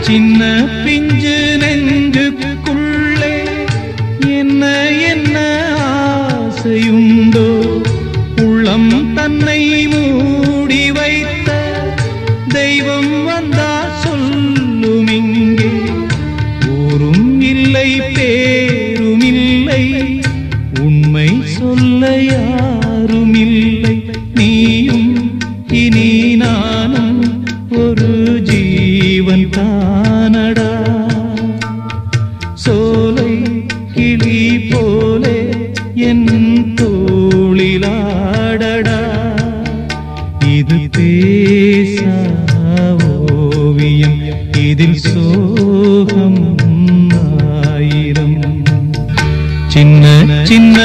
சின்ன பிஞ்சு நெஞ்சுக்குள்ளே என்ன என்ன ஆசையுண்டோ, உள்ளம் தன்னை மூடி வைத்த தெய்வம் வந்தா சொல்லும் இங்கே. ஊரும் இல்லை பேரும் இல்லை, உண்மை சொல்ல யாரும் இல்லை. நீயும் இனி நானும் ஒரு ஜீவன் தானடா. சோலை கிளி போலே என் தோளிலாடடா. இது பேசா ஓவியம், இதில் சோகம் ஆயிரம். சின்ன சின்ன